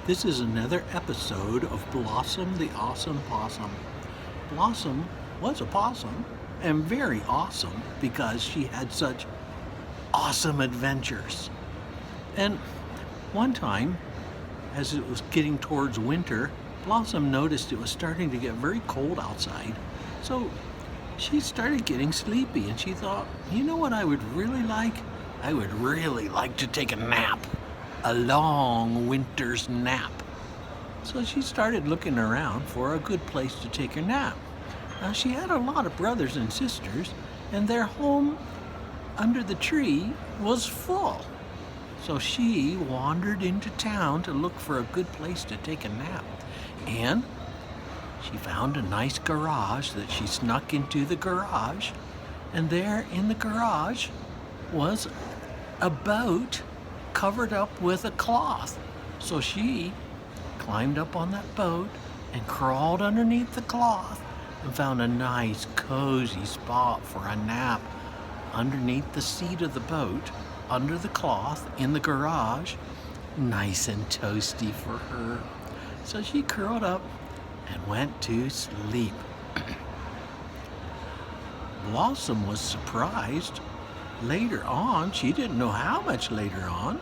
This is another episode of Blossom the Awesome Possum. Blossom was a possum and very awesome because she had such awesome adventures. And one time, as it was getting towards winter, Blossom noticed it was starting to get very cold outside. So she started getting sleepy and she thought, you know what I would really like? I would really like to take a nap. A long winter's nap. So she started looking around for a good place to take her nap. Now she had a lot of brothers and sisters, and their home under the tree was full. So she wandered into town to look for a good place to take a nap. And she found a nice garage that she snuck into the garage. And there in the garage was a boat covered up with a cloth. So she climbed up on that boat and crawled underneath the cloth and found a nice cozy spot for a nap underneath the seat of the boat, under the cloth in the garage, nice and toasty for her. So she curled up and went to sleep. Blossom was surprised. Later on, she didn't know how much later on,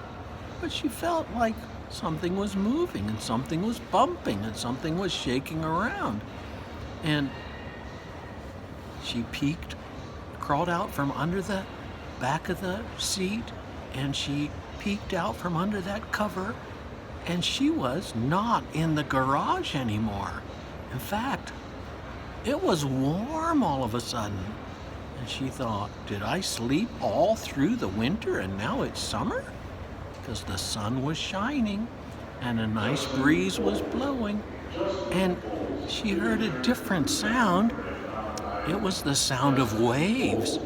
but she felt like something was moving and something was bumping and something was shaking around. And she crawled out from under the back of the seat, and she peeked out from under that cover, and she was not in the garage anymore. In fact, it was warm all of a sudden. And she thought, did I sleep all through the winter and now it's summer? Because the sun was shining and a nice breeze was blowing. And she heard a different sound. It was the sound of waves,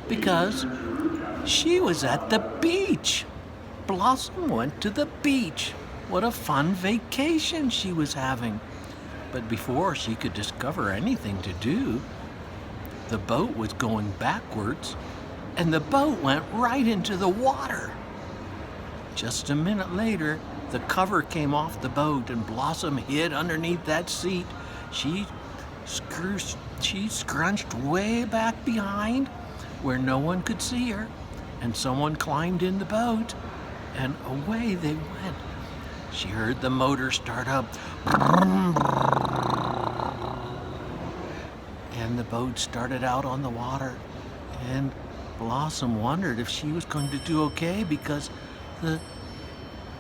because she was at the beach. Blossom went to the beach. What a fun vacation she was having. But before she could discover anything to do, the boat was going backwards, and the boat went right into the water. Just a minute later, the cover came off the boat, and Blossom hid underneath that seat. She scrunched way back behind where no one could see her, and someone climbed in the boat, and away they went. She heard the motor start up. And the boat started out on the water, and Blossom wondered if she was going to do okay because the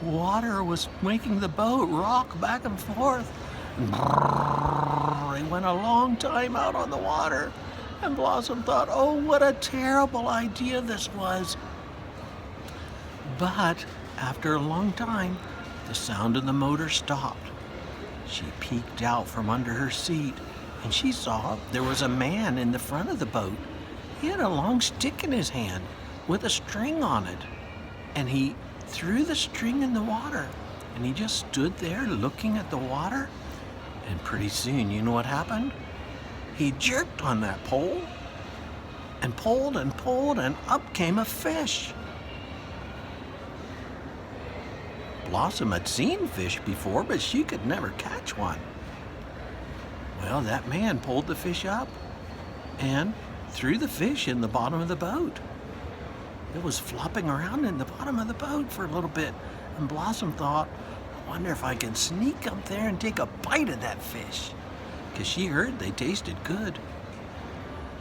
water was making the boat rock back and forth. They went a long time out on the water, and Blossom thought, oh, what a terrible idea this was. But after a long time, the sound of the motor stopped. She peeked out from under her seat, and she saw there was a man in the front of the boat. He had a long stick in his hand with a string on it. And he threw the string in the water. And he just stood there looking at the water. And pretty soon, you know what happened? He jerked on that pole and pulled, and up came a fish. Blossom had seen fish before, but she could never catch one. Well, that man pulled the fish up and threw the fish in the bottom of the boat. It was flopping around in the bottom of the boat for a little bit, and Blossom thought, I wonder if I can sneak up there and take a bite of that fish, because she heard they tasted good.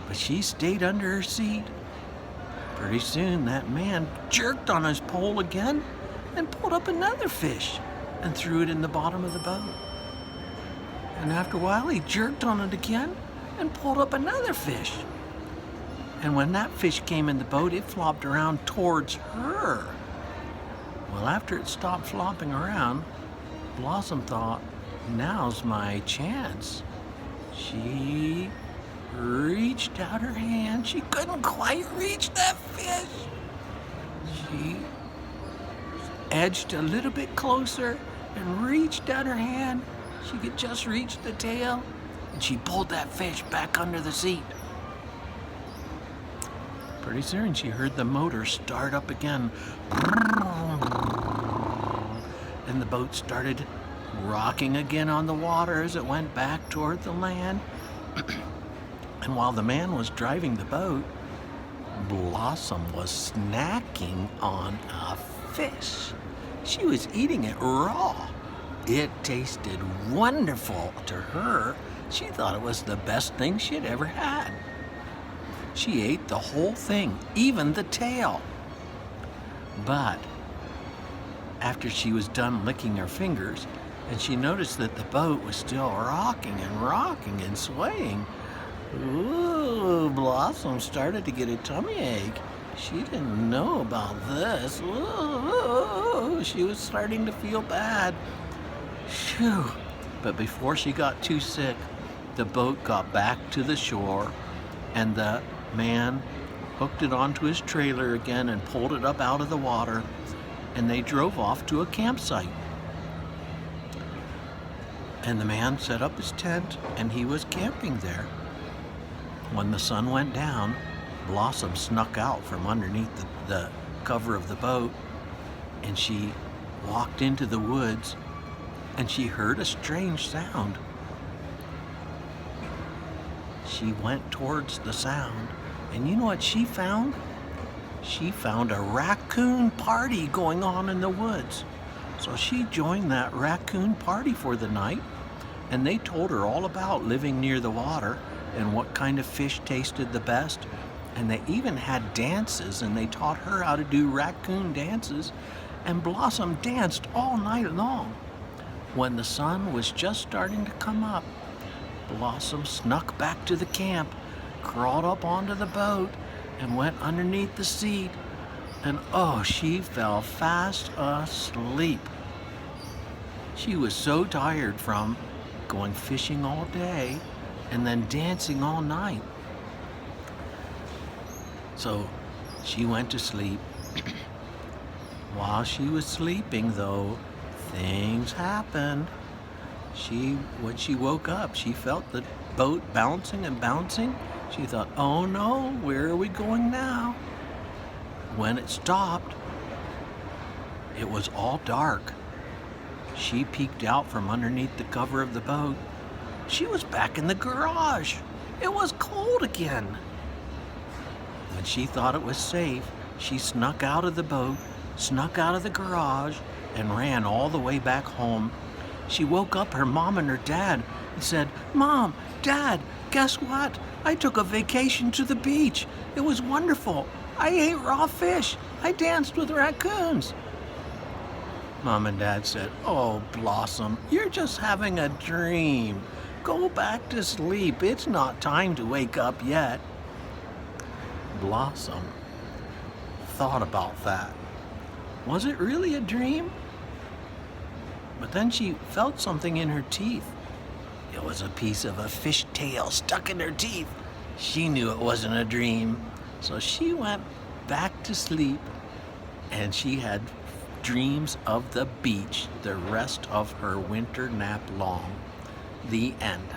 But she stayed under her seat. Pretty soon, that man jerked on his pole again and pulled up another fish and threw it in the bottom of the boat. And after a while, he jerked on it again and pulled up another fish. And when that fish came in the boat, it flopped around towards her. Well, after it stopped flopping around, Blossom thought, now's my chance. She reached out her hand. She couldn't quite reach that fish. She edged a little bit closer and reached out her hand. She could just reach the tail, and she pulled that fish back under the seat. Pretty soon she heard the motor start up again, and the boat started rocking again on the water as it went back toward the land. And while the man was driving the boat, Blossom was snacking on a fish. She was eating it raw. It tasted wonderful to her. She thought it was the best thing she had ever had. She ate the whole thing, even the tail. But after she was done licking her fingers, and she noticed that the boat was still rocking and swaying, ooh, Blossom started to get a tummy ache. She didn't know about this. Ooh, she was starting to feel bad. Phew. But before she got too sick, the boat got back to the shore, and the man hooked it onto his trailer again and pulled it up out of the water, and they drove off to a campsite. And the man set up his tent, and he was camping there. When the sun went down, Blossom snuck out from underneath the cover of the boat, and she walked into the woods, and she heard a strange sound. She went towards the sound, and you know what she found? She found a raccoon party going on in the woods. So she joined that raccoon party for the night, and they told her all about living near the water and what kind of fish tasted the best. And they even had dances, and they taught her how to do raccoon dances, and Blossom danced all night long. When the sun was just starting to come up, Blossom snuck back to the camp, crawled up onto the boat, and went underneath the seat, and oh, she fell fast asleep. She was so tired from going fishing all day and then dancing all night. So she went to sleep. While she was sleeping, though, things happened. When she woke up, she felt the boat bouncing and bouncing. She thought, oh no, where are we going now? When it stopped, it was all dark. She peeked out from underneath the cover of the boat. She was back in the garage. It was cold again. When she thought it was safe, she snuck out of the boat, snuck out of the garage, and ran all the way back home. She woke up her mom and her dad and said, Mom, Dad, guess what? I took a vacation to the beach. It was wonderful. I ate raw fish. I danced with raccoons. Mom and Dad said, oh, Blossom, you're just having a dream. Go back to sleep. It's not time to wake up yet. Blossom thought about that. Was it really a dream? But then she felt something in her teeth. It was a piece of a fish tail stuck in her teeth. She knew it wasn't a dream. So she went back to sleep, and she had dreams of the beach the rest of her winter nap long. The end.